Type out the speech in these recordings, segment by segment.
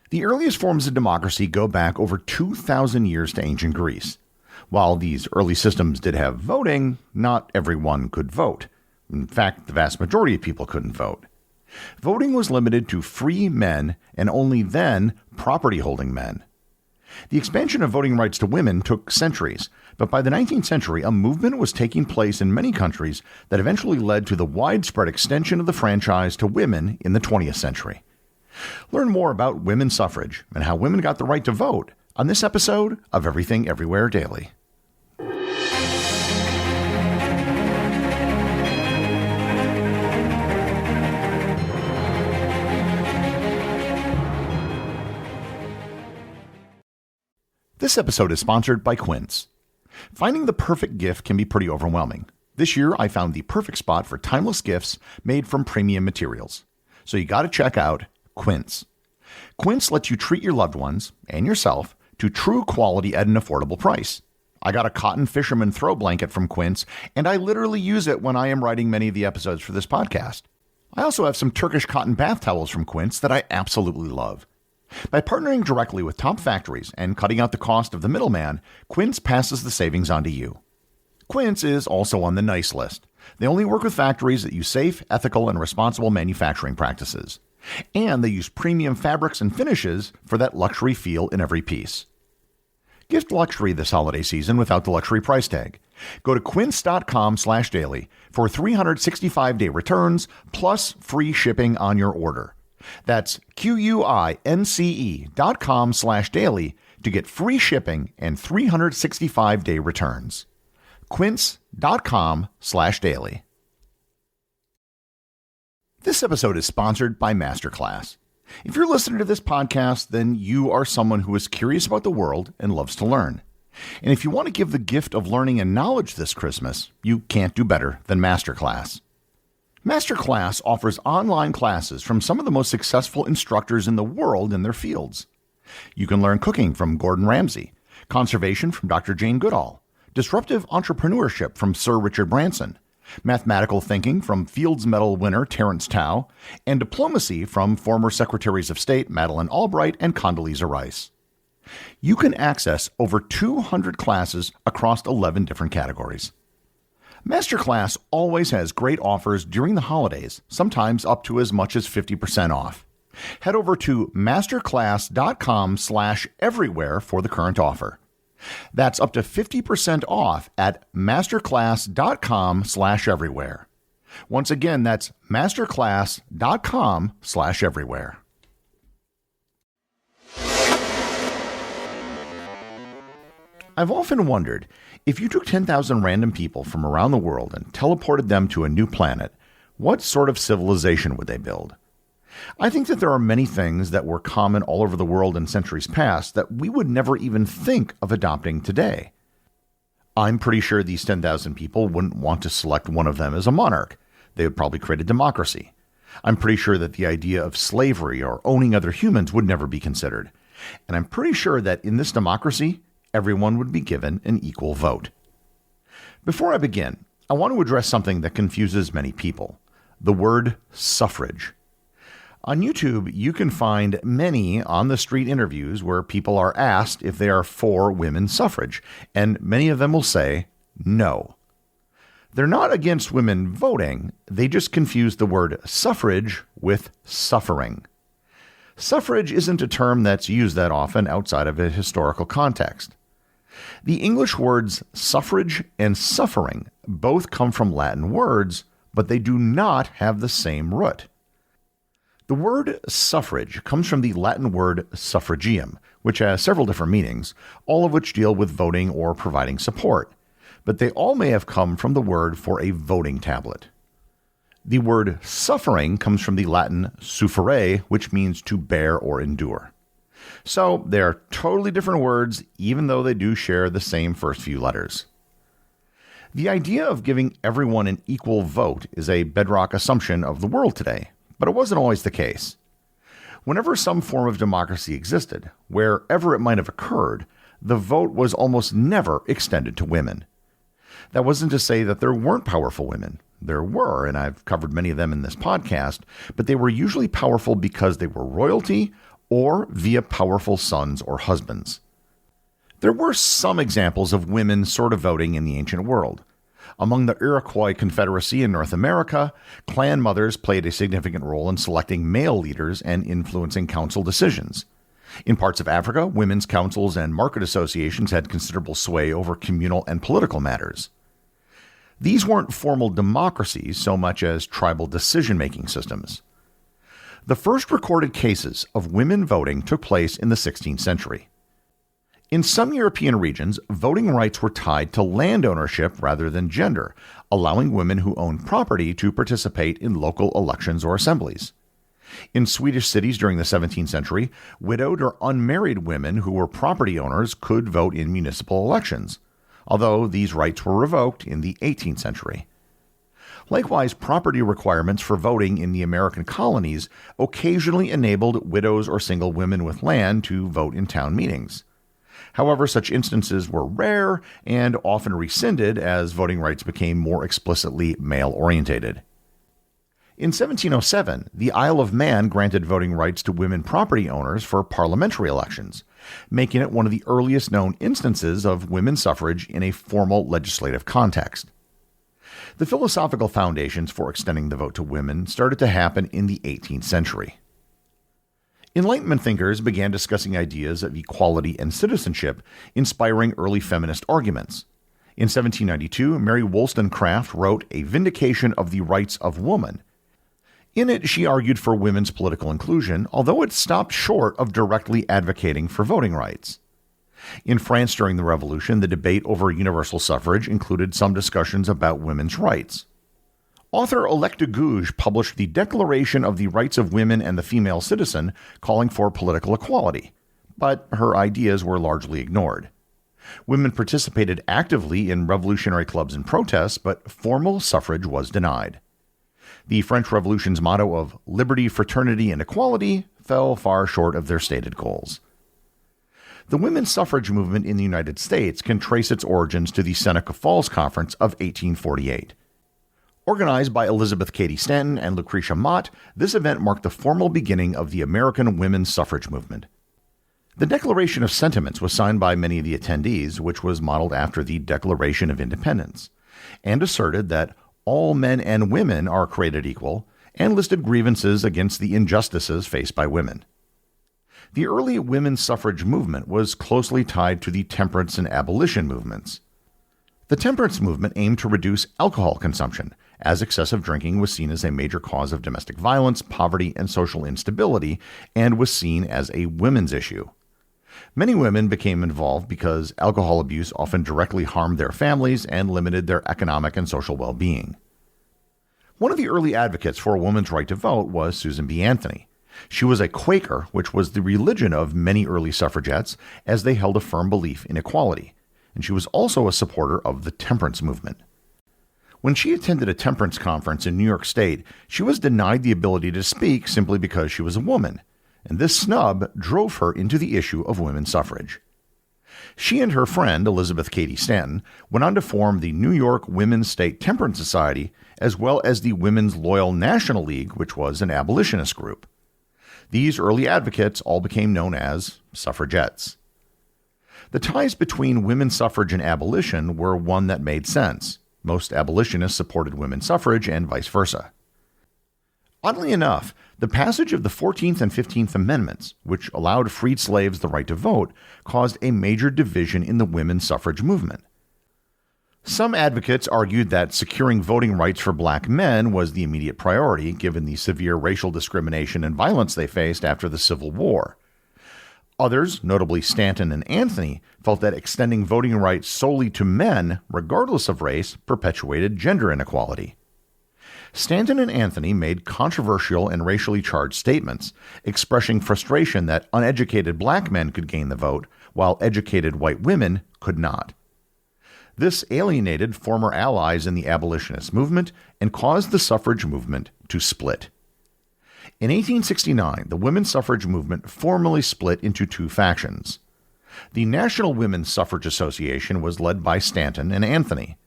The earliest forms of democracy go back over 2,000 years to ancient Greece. While these early systems did have voting, not everyone could vote. In fact, the vast majority of people couldn't vote. Voting was limited to free men and only then property-holding men. The expansion of voting rights to women took centuries, but by the 19th century, a movement was taking place in many countries that eventually led to the widespread extension of the franchise to women in the 20th century. Learn more about women's suffrage and how women got the right to vote on this episode of Everything Everywhere Daily. This episode is sponsored by Quince. Finding the perfect gift can be pretty overwhelming. This year, I found the perfect spot for timeless gifts made from premium materials. So you got to check out Quince. Quince lets you treat your loved ones and yourself to true quality at an affordable price. I got a cotton fisherman throw blanket from Quince, and I literally use it when I am writing many of the episodes for this podcast. I also have some Turkish cotton bath towels from Quince that I absolutely love. By partnering directly with top factories and cutting out the cost of the middleman, Quince passes the savings on to you. Quince is also on the nice list. They only work with factories that use safe, ethical, and responsible manufacturing practices. And they use premium fabrics and finishes for that luxury feel in every piece. Gift luxury this holiday season without the luxury price tag. Go to quince.com/daily for 365-day returns plus free shipping on your order. That's QUINCE.com/daily to get free shipping and 365-day returns. Quince.com/daily. This episode is sponsored by MasterClass. If you're listening to this podcast, then you are someone who is curious about the world and loves to learn. And if you want to give the gift of learning and knowledge this Christmas, you can't do better than MasterClass. MasterClass offers online classes from some of the most successful instructors in the world in their fields. You can learn cooking from Gordon Ramsay, conservation from Dr. Jane Goodall, disruptive entrepreneurship from Sir Richard Branson, mathematical thinking from Fields Medal winner Terence Tao, and diplomacy from former Secretaries of State Madeleine Albright and Condoleezza Rice. You can access over 200 classes across 11 different categories. MasterClass always has great offers during the holidays, sometimes up to as much as 50% off. Head over to masterclass.com/everywhere for the current offer. That's up to 50% off at masterclass.com/everywhere. Once again, that's masterclass.com/everywhere. I've often wondered, if you took 10,000 random people from around the world and teleported them to a new planet, what sort of civilization would they build? I think that there are many things that were common all over the world in centuries past that we would never even think of adopting today. I'm pretty sure these 10,000 people wouldn't want to select one of them as a monarch. They would probably create a democracy. I'm pretty sure that the idea of slavery or owning other humans would never be considered. And I'm pretty sure that in this democracy, everyone would be given an equal vote. Before I begin, I want to address something that confuses many people: the word suffrage. On YouTube, you can find many on-the-street interviews where people are asked if they are for women's suffrage, and many of them will say no. They're not against women voting, they just confuse the word suffrage with suffering. Suffrage isn't a term that's used that often outside of a historical context. The English words suffrage and suffering both come from Latin words, but they do not have the same root. The word suffrage comes from the Latin word suffragium, which has several different meanings, all of which deal with voting or providing support, but they all may have come from the word for a voting tablet. The word suffering comes from the Latin suffere, which means to bear or endure. So they're totally different words, even though they do share the same first few letters. The idea of giving everyone an equal vote is a bedrock assumption of the world today, but it wasn't always the case. Whenever some form of democracy existed, wherever it might have occurred, the vote was almost never extended to women. That wasn't to say that there weren't powerful women. There were, and I've covered many of them in this podcast, but they were usually powerful because they were royalty or via powerful sons or husbands. There were some examples of women sort of voting in the ancient world. Among the Iroquois Confederacy in North America, clan mothers played a significant role in selecting male leaders and influencing council decisions. In parts of Africa, women's councils and market associations had considerable sway over communal and political matters. These weren't formal democracies so much as tribal decision-making systems. The first recorded cases of women voting took place in the 16th century. In some European regions, voting rights were tied to land ownership rather than gender, allowing women who owned property to participate in local elections or assemblies. In Swedish cities during the 17th century, widowed or unmarried women who were property owners could vote in municipal elections, although these rights were revoked in the 18th century. Likewise, property requirements for voting in the American colonies occasionally enabled widows or single women with land to vote in town meetings. However, such instances were rare and often rescinded as voting rights became more explicitly male-orientated. In 1707, the Isle of Man granted voting rights to women property owners for parliamentary elections, making it one of the earliest known instances of women's suffrage in a formal legislative context. The philosophical foundations for extending the vote to women started to happen in the 18th century. Enlightenment thinkers began discussing ideas of equality and citizenship, inspiring early feminist arguments. In 1792, Mary Wollstonecraft wrote A Vindication of the Rights of Woman. In it, she argued for women's political inclusion, although it stopped short of directly advocating for voting rights. In France during the Revolution, the debate over universal suffrage included some discussions about women's rights. Author Electa Gouge published the Declaration of the Rights of Women and the Female Citizen, calling for political equality, but her ideas were largely ignored. Women participated actively in revolutionary clubs and protests, but formal suffrage was denied. The French Revolution's motto of liberty, fraternity, and equality fell far short of their stated goals. The women's suffrage movement in the United States can trace its origins to the Seneca Falls Conference of 1848. Organized by Elizabeth Cady Stanton and Lucretia Mott, this event marked the formal beginning of the American women's suffrage movement. The Declaration of Sentiments was signed by many of the attendees, which was modeled after the Declaration of Independence, and asserted that all men and women are created equal, and listed grievances against the injustices faced by women. The early women's suffrage movement was closely tied to the temperance and abolition movements. The temperance movement aimed to reduce alcohol consumption, as excessive drinking was seen as a major cause of domestic violence, poverty, and social instability, and was seen as a women's issue. Many women became involved because alcohol abuse often directly harmed their families and limited their economic and social well-being. One of the early advocates for a woman's right to vote was Susan B. Anthony. She was a Quaker, which was the religion of many early suffragettes, as they held a firm belief in equality, and she was also a supporter of the temperance movement. When she attended a temperance conference in New York State, she was denied the ability to speak simply because she was a woman, and this snub drove her into the issue of women's suffrage. She and her friend, Elizabeth Cady Stanton, went on to form the New York Women's State Temperance Society, as well as the Women's Loyal National League, which was an abolitionist group. These early advocates all became known as suffragettes. The ties between women's suffrage and abolition were one that made sense. Most abolitionists supported women's suffrage and vice versa. Oddly enough, the passage of the 14th and 15th Amendments, which allowed freed slaves the right to vote, caused a major division in the women's suffrage movement. Some advocates argued that securing voting rights for black men was the immediate priority, given the severe racial discrimination and violence they faced after the Civil War. Others, notably Stanton and Anthony, felt that extending voting rights solely to men, regardless of race, perpetuated gender inequality. Stanton and Anthony made controversial and racially charged statements, expressing frustration that uneducated black men could gain the vote, while educated white women could not. This alienated former allies in the abolitionist movement and caused the suffrage movement to split. In 1869, the women's suffrage movement formally split into two factions. The National Women's Suffrage Association was led by Stanton and Anthony.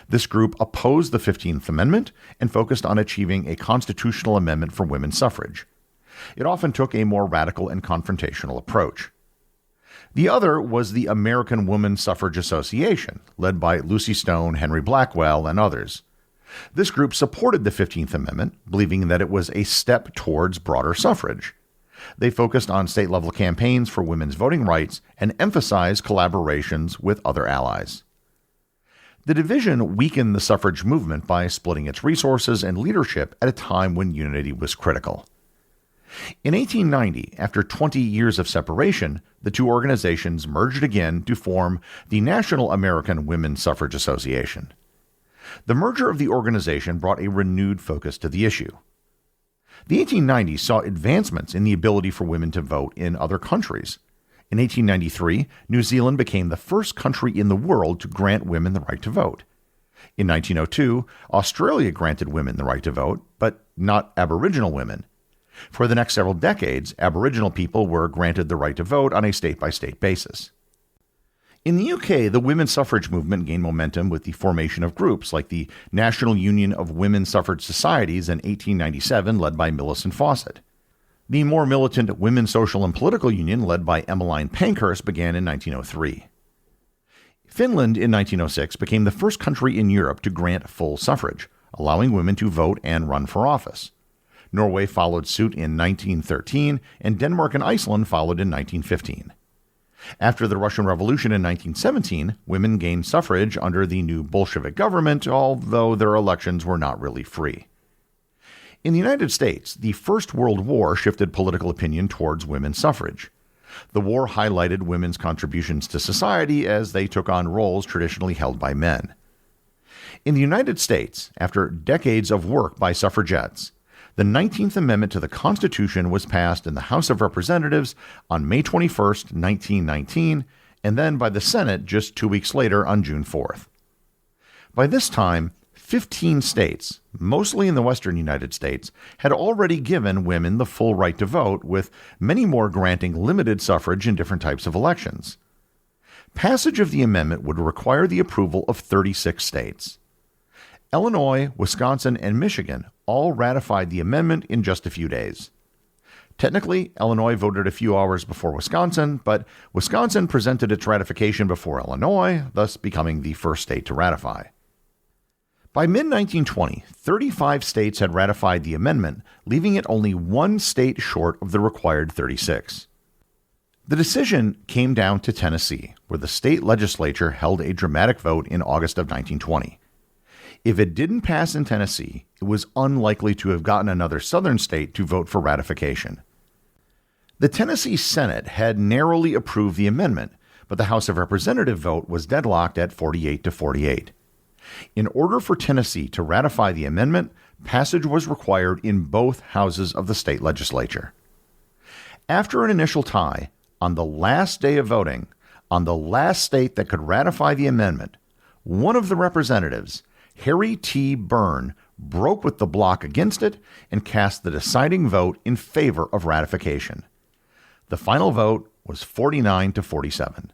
This group opposed the 15th Amendment and focused on achieving a constitutional amendment for women's suffrage. It often took a more radical and confrontational approach. The other was the American Woman Suffrage Association, led by Lucy Stone, Henry Blackwell, and others. This group supported the 15th Amendment, believing that it was a step towards broader suffrage. They focused on state-level campaigns for women's voting rights and emphasized collaborations with other allies. The division weakened the suffrage movement by splitting its resources and leadership at a time when unity was critical. In 1890, after 20 years of separation, the two organizations merged again to form the National American Women's Suffrage Association. The merger of the organization brought a renewed focus to the issue. The 1890s saw advancements in the ability for women to vote in other countries. In 1893, New Zealand became the first country in the world to grant women the right to vote. In 1902, Australia granted women the right to vote, but not Aboriginal women. For the next several decades, Aboriginal people were granted the right to vote on a state-by-state basis. In the UK, the women's suffrage movement gained momentum with the formation of groups like the National Union of Women's Suffrage Societies in 1897, led by Millicent Fawcett. The more militant Women's Social and Political Union, led by Emmeline Pankhurst, began in 1903. Finland in 1906 became the first country in Europe to grant full suffrage, allowing women to vote and run for office. Norway followed suit in 1913, and Denmark and Iceland followed in 1915. After the Russian Revolution in 1917, women gained suffrage under the new Bolshevik government, although their elections were not really free. In the United States, the First World War shifted political opinion towards women's suffrage. The war highlighted women's contributions to society as they took on roles traditionally held by men. In the United States, after decades of work by suffragettes, the 19th Amendment to the Constitution was passed in the House of Representatives on May 21, 1919, and then by the Senate just 2 weeks later on June 4th. By this time, 15 states, mostly in the western United States, had already given women the full right to vote, with many more granting limited suffrage in different types of elections. Passage of the amendment would require the approval of 36 states. Illinois, Wisconsin, and Michigan all ratified the amendment in just a few days. Technically, Illinois voted a few hours before Wisconsin, but Wisconsin presented its ratification before Illinois, thus becoming the first state to ratify. By mid-1920, 35 states had ratified the amendment, leaving it only one state short of the required 36. The decision came down to Tennessee, where the state legislature held a dramatic vote in August of 1920. If it didn't pass in Tennessee, it was unlikely to have gotten another southern state to vote for ratification. The Tennessee Senate had narrowly approved the amendment, but the House of Representatives vote was deadlocked at 48 to 48. In order for Tennessee to ratify the amendment, passage was required in both houses of the state legislature. After an initial tie, on the last day of voting, on the last state that could ratify the amendment, one of the representatives, Harry T. Byrne, broke with the bloc against it and cast the deciding vote in favor of ratification. The final vote was 49 to 47.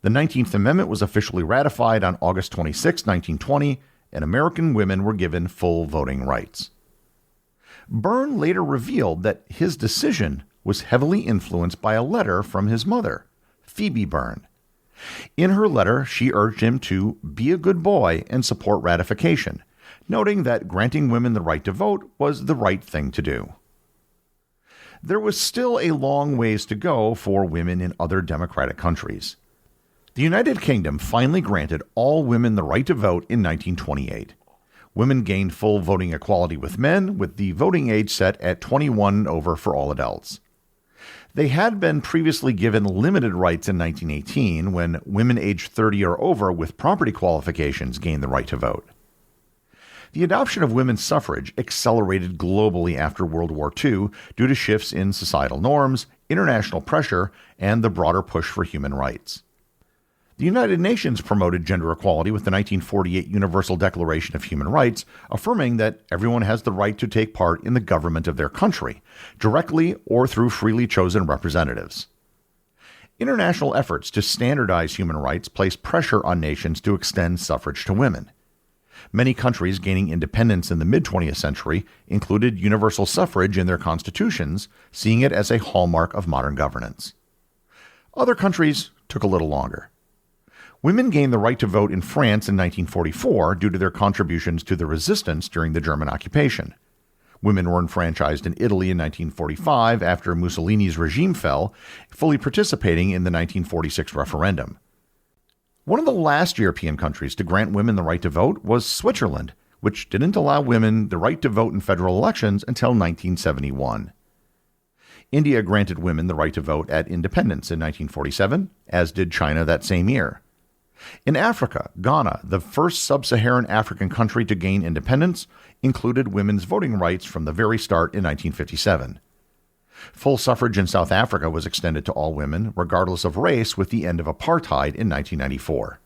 The 19th Amendment was officially ratified on August 26, 1920, and American women were given full voting rights. Byrne later revealed that his decision was heavily influenced by a letter from his mother, Phoebe Byrne. In her letter, she urged him to be a good boy and support ratification, noting that granting women the right to vote was the right thing to do. There was still a long ways to go for women in other democratic countries. The United Kingdom finally granted all women the right to vote in 1928. Women gained full voting equality with men, with the voting age set at 21 and over for all adults. They had been previously given limited rights in 1918 when women aged 30 or over with property qualifications gained the right to vote. The adoption of women's suffrage accelerated globally after World War II due to shifts in societal norms, international pressure, and the broader push for human rights. The United Nations promoted gender equality with the 1948 Universal Declaration of Human Rights, affirming that everyone has the right to take part in the government of their country, directly or through freely chosen representatives. International efforts to standardize human rights place pressure on nations to extend suffrage to women. Many countries gaining independence in the mid-20th century included universal suffrage in their constitutions, seeing it as a hallmark of modern governance. Other countries took a little longer. Women gained the right to vote in France in 1944 due to their contributions to the resistance during the German occupation. Women were enfranchised in Italy in 1945 after Mussolini's regime fell, fully participating in the 1946 referendum. One of the last European countries to grant women the right to vote was Switzerland, which didn't allow women the right to vote in federal elections until 1971. India granted women the right to vote at independence in 1947, as did China that same year. In Africa, Ghana, the first sub-Saharan African country to gain independence, included women's voting rights from the very start in 1957. Full suffrage in South Africa was extended to all women, regardless of race, with the end of apartheid in 1994.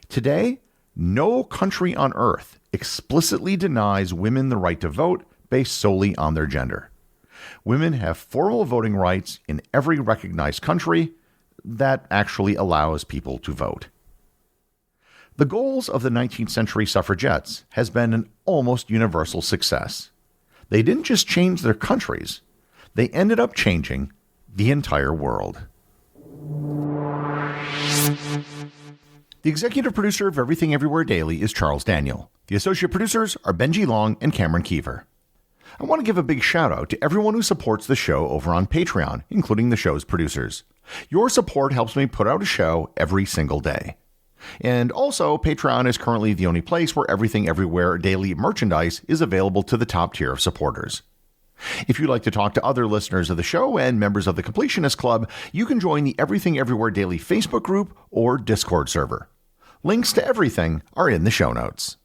Today, no country on earth explicitly denies women the right to vote based solely on their gender. Women have formal voting rights in every recognized country that actually allows people to vote. The goals of the 19th century suffragettes has been an almost universal success. They didn't just change their countries, they ended up changing the entire world. The executive producer of Everything Everywhere Daily is Charles Daniel. The associate producers are Benji Long and Cameron Kieffer. I want to give a big shout out to everyone who supports the show over on Patreon, including the show's producers. Your support helps me put out a show every single day. And also, Patreon is currently the only place where Everything Everywhere Daily merchandise is available to the top tier of supporters. If you'd like to talk to other listeners of the show and members of the Completionist Club, you can join the Everything Everywhere Daily Facebook group or Discord server. Links to everything are in the show notes.